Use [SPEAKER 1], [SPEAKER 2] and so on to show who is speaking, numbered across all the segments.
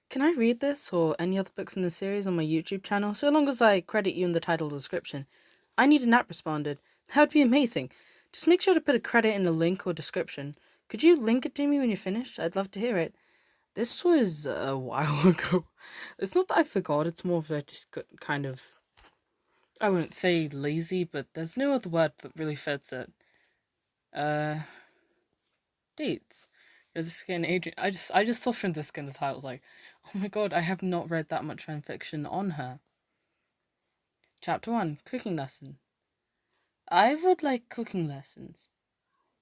[SPEAKER 1] Can I read this or any other books in the series on my YouTube channel, so long as I credit you in the title description? I Need a Nap responded. That would be amazing. Just make sure to put a credit in the link or description. Could you link it to me when you're finished? I'd love to hear it. This was a while ago. It's not that I forgot, it's more of I just got kind of, I wouldn't say lazy, but there's no other word that really fits it. Uh, Dates. Francisca and Adrian. I just saw Francisca in the title. I was like, oh my god, I have not read that much fan fiction on her. Chapter 1, Cooking Lesson. I would like cooking lessons.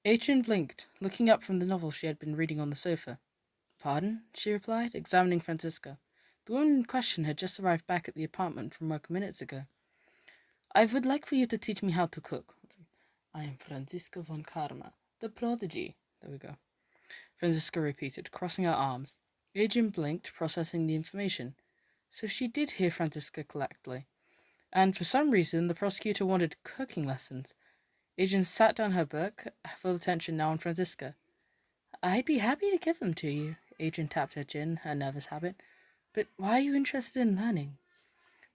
[SPEAKER 1] Adrian blinked, looking up from the novel she had been reading on the sofa. Pardon? She replied, examining Francisca. The woman in question had just arrived back at the apartment from work minutes ago. I would like for you to teach me how to cook. I am Francisca von Karma, the prodigy. There we go. Francisca repeated, crossing her arms. Adrian blinked, processing the information. So she did hear Francisca correctly. And for some reason, the prosecutor wanted cooking lessons. Adrian sat down her book, full attention now on Francisca. I'd be happy to give them to you. Adrian tapped her chin, her nervous habit. But why are you interested in learning?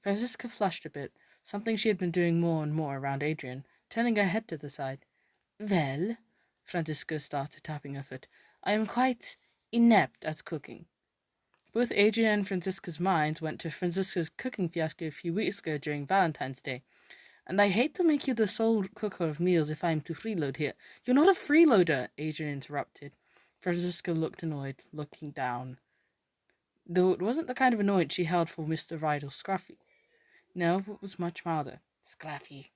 [SPEAKER 1] Francisca flushed a bit, something she had been doing more and more around Adrian, turning her head to the side. Well, Francisca started tapping her foot, I am quite inept at cooking. Both Adrian and Francisca's minds went to Francisca's cooking fiasco a few weeks ago during Valentine's Day. And I hate to make you the sole cooker of meals if I am to freeload here. You're not a freeloader, Adrian interrupted. Francisca looked annoyed, looking down. Though it wasn't the kind of annoyance she held for Mr. Rydell Scruffy. No, it was much milder. Scruffy.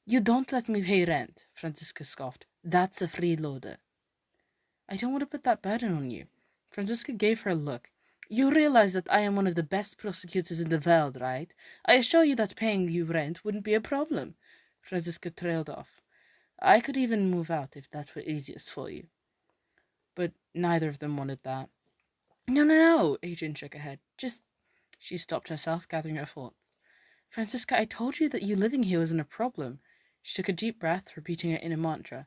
[SPEAKER 1] You don't let me pay rent, Francisca scoffed. That's a freeloader. I don't want to put that burden on you. Francisca gave her a look. You realize that I am one of the best prosecutors in the world, right? I assure you that paying you rent wouldn't be a problem. Francisca trailed off. I could even move out if that were easiest for you. But neither of them wanted that. No, Adrian shook her head. She stopped herself, gathering her thoughts. Francisca, I told you that you living here wasn't a problem. She took a deep breath, repeating her inner mantra.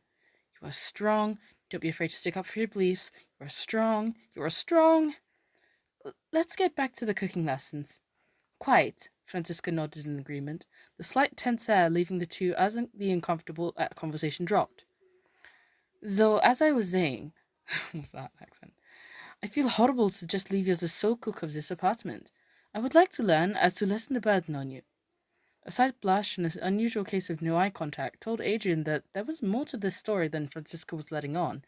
[SPEAKER 1] You are strong. Don't be afraid to stick up for your beliefs. You are strong. You are strong. Let's get back to the cooking lessons. Quite, Francisca nodded in agreement, the slight tense air leaving the two as the uncomfortable conversation dropped. So, as I was saying, what's that accent? I feel horrible to just leave you as the sole cook of this apartment. I would like to learn as to lessen the burden on you. A slight blush and an unusual case of no eye contact told Adrian that there was more to this story than Francisca was letting on,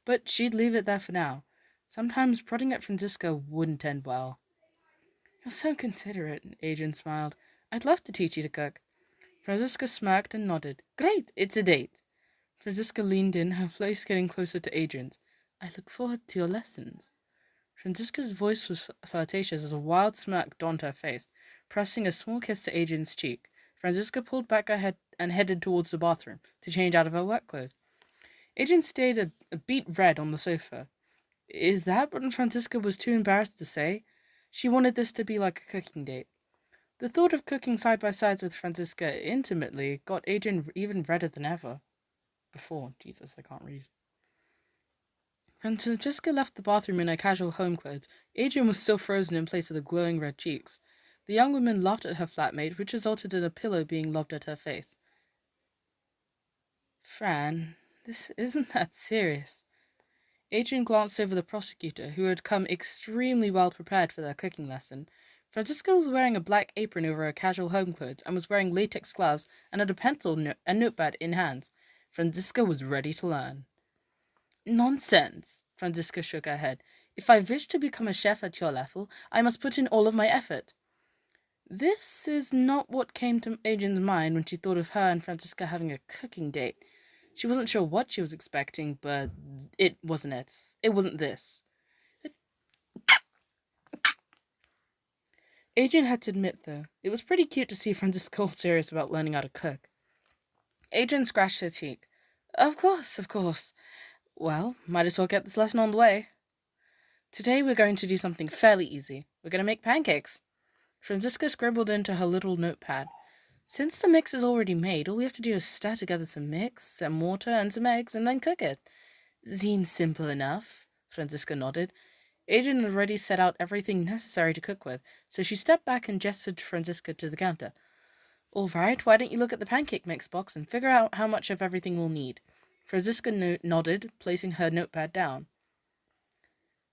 [SPEAKER 1] but she'd leave it there for now. Sometimes prodding at Francisca wouldn't end well. You're so considerate, Adrian smiled. I'd love to teach you to cook. Francisca smirked and nodded. Great, it's a date. Francisca leaned in, her face getting closer to Adrian's. I look forward to your lessons. Francisca's voice was flirtatious as a wild smirk donned her face, pressing a small kiss to Adrian's cheek. Francisca pulled back her head and headed towards the bathroom to change out of her work clothes. Adrian stayed a beet red on the sofa. Is that what Francisca was too embarrassed to say? She wanted this to be like a cooking date. The thought of cooking side by side with Francisca intimately got Adrian even redder than ever. Before, Jesus, I can't read. When Francisca left the bathroom in her casual home clothes, Adrian was still frozen in place of the glowing red cheeks. The young woman laughed at her flatmate, which resulted in a pillow being lobbed at her face. Fran, this isn't that serious. Adrian glanced over the prosecutor, who had come extremely well prepared for their cooking lesson. Francisca was wearing a black apron over her casual home clothes and was wearing latex gloves and had a pencil and notepad in hands. Francisca was ready to learn. Nonsense, Francisca shook her head. If I wish to become a chef at your level, I must put in all of my effort. This is not what came to Adrian's mind when she thought of her and Francisca having a cooking date. She wasn't sure what she was expecting, but it wasn't it. It wasn't this. Adrian had to admit, though, it was pretty cute to see Francisca all serious about learning how to cook. Adrian scratched her cheek. Of course. Well, might as well get this lesson on the way. Today we're going to do something fairly easy. We're going to make pancakes. Francisca scribbled into her little notepad. Since the mix is already made, all we have to do is stir together some mix, some water, and some eggs, and then cook it. Seems simple enough, Francisca nodded. Adrian had already set out everything necessary to cook with, so she stepped back and gestured Franziska to the counter. All right, why don't you look at the pancake mix box and figure out how much of everything we'll need? Franziska nodded, placing her notepad down.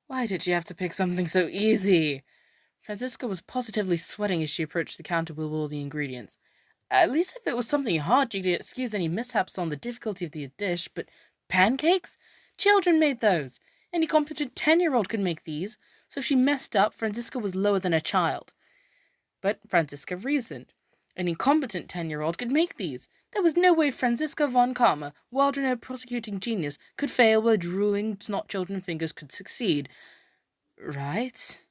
[SPEAKER 1] Why did she have to pick something so easy? Franziska was positively sweating as she approached the counter with all the ingredients. At least if it was something hard, you could excuse any mishaps on the difficulty of the dish, but pancakes? Children made those. Any competent 10-year-old could make these, so if she messed up, Franziska was lower than a child. But Franziska reasoned. An incompetent 10-year-old could make these. There was no way Franziska von Karma, world-renowned prosecuting genius, could fail where drooling, snot-children fingers could succeed. Right?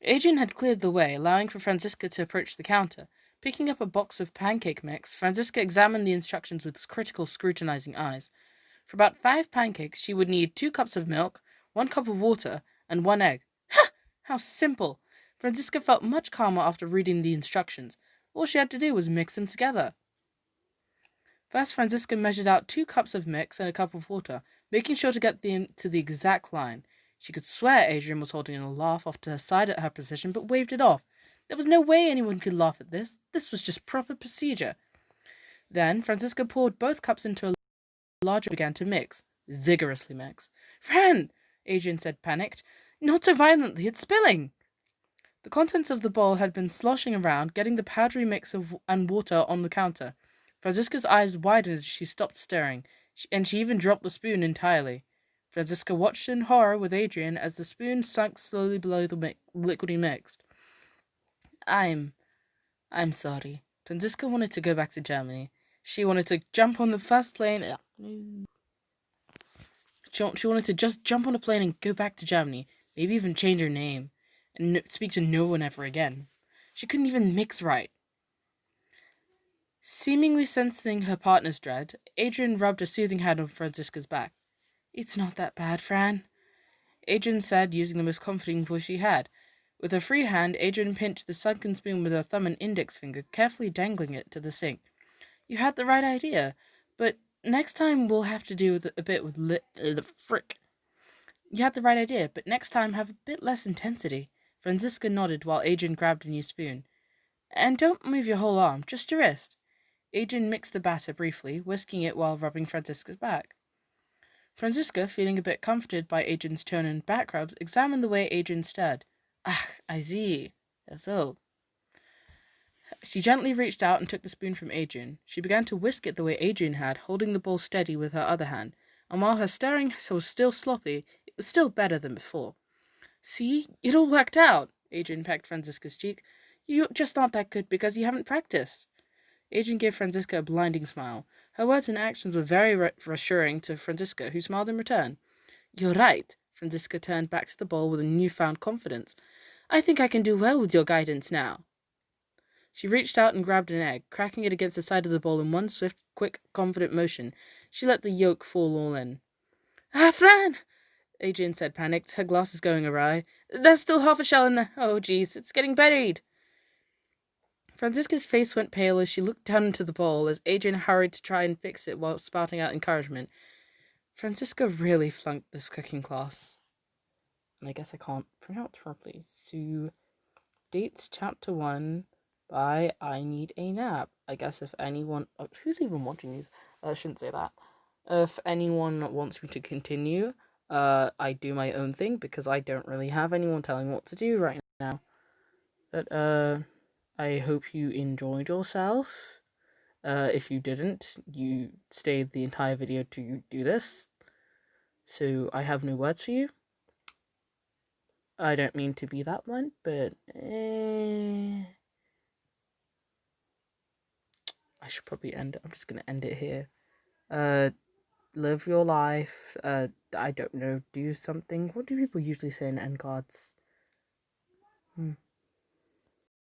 [SPEAKER 1] Adrian had cleared the way, allowing for Franziska to approach the counter. Picking up a box of pancake mix, Franziska examined the instructions with critical, scrutinizing eyes. For about 5 pancakes, she would need 2 cups of milk, 1 cup of water, and 1 egg. Ha! How simple! Franziska felt much calmer after reading the instructions. All she had to do was mix them together. First, Franziska measured out 2 cups of mix and a cup of water, making sure to get them to the exact line. She could swear Adrian was holding a laugh off to her side at her precision, but waved it off. There was no way anyone could laugh at this. This was just proper procedure. Then, Franziska poured both cups into a larger and began to mix. Vigorously mix. Fran! Adrian said, panicked. Not so violently, it's spilling! The contents of the bowl had been sloshing around, getting the powdery mix and water on the counter. Franziska's eyes widened as she stopped stirring, and she even dropped the spoon entirely. Franziska watched in horror with Adrian as the spoon sank slowly below the liquidy mixed. I'm sorry. Franziska wanted to go back to Germany. She wanted to jump on the first plane. She wanted to just jump on a plane and go back to Germany, maybe even change her name, and speak to no one ever again. She couldn't even mix right. Seemingly sensing her partner's dread, Adrian rubbed a soothing hand on Franziska's back. It's not that bad, Fran, Adrian said, using the most comforting voice she had. With her free hand, Adrian pinched the sunken spoon with her thumb and index finger, carefully dangling it to the sink. You had the right idea, but next time we'll have to do a bit with the frick. You had the right idea, but next time have a bit less intensity. Franziska nodded while Adrian grabbed a new spoon. And don't move your whole arm, just your wrist. Adrian mixed the batter briefly, whisking it while rubbing Franziska's back. Franziska, feeling a bit comforted by Adrian's tone and back rubs, examined the way Adrian stared. Ah, I see. So. She gently reached out and took the spoon from Adrian. She began to whisk it the way Adrian had, holding the bowl steady with her other hand, and while her stirring was still sloppy, it was still better than before. See? It all worked out, Adrian pecked Franziska's cheek. You're just not that good because you haven't practiced. Adrian gave Franziska a blinding smile. Her words and actions were very reassuring to Franziska, who smiled in return. You're right. Franziska turned back to the bowl with a newfound confidence. I think I can do well with your guidance now. She reached out and grabbed an egg, cracking it against the side of the bowl in one swift, quick, confident motion. She let the yolk fall all in. Ah, Fran! Adrian said, panicked, her glasses going awry. There's still half a shell in there. Oh, geez, it's getting buried. Franziska's face went pale as she looked down into the bowl as Adrian hurried to try and fix it while spouting out encouragement. Franziska really flunked this cooking class. And I guess I can't pronounce properly. So, dates chapter 1 by I Need a Nap. I guess if anyone... who's even watching these? I shouldn't say that. If anyone wants me to continue, I do my own thing because I don't really have anyone telling me what to do right now. But, I hope you enjoyed yourself. If you didn't, you stayed the entire video to do this. So I have no words for you. I don't mean to be that blunt, but I should probably end it. I'm just gonna end it here. Live your life. I don't know. Do something. What do people usually say in end cards?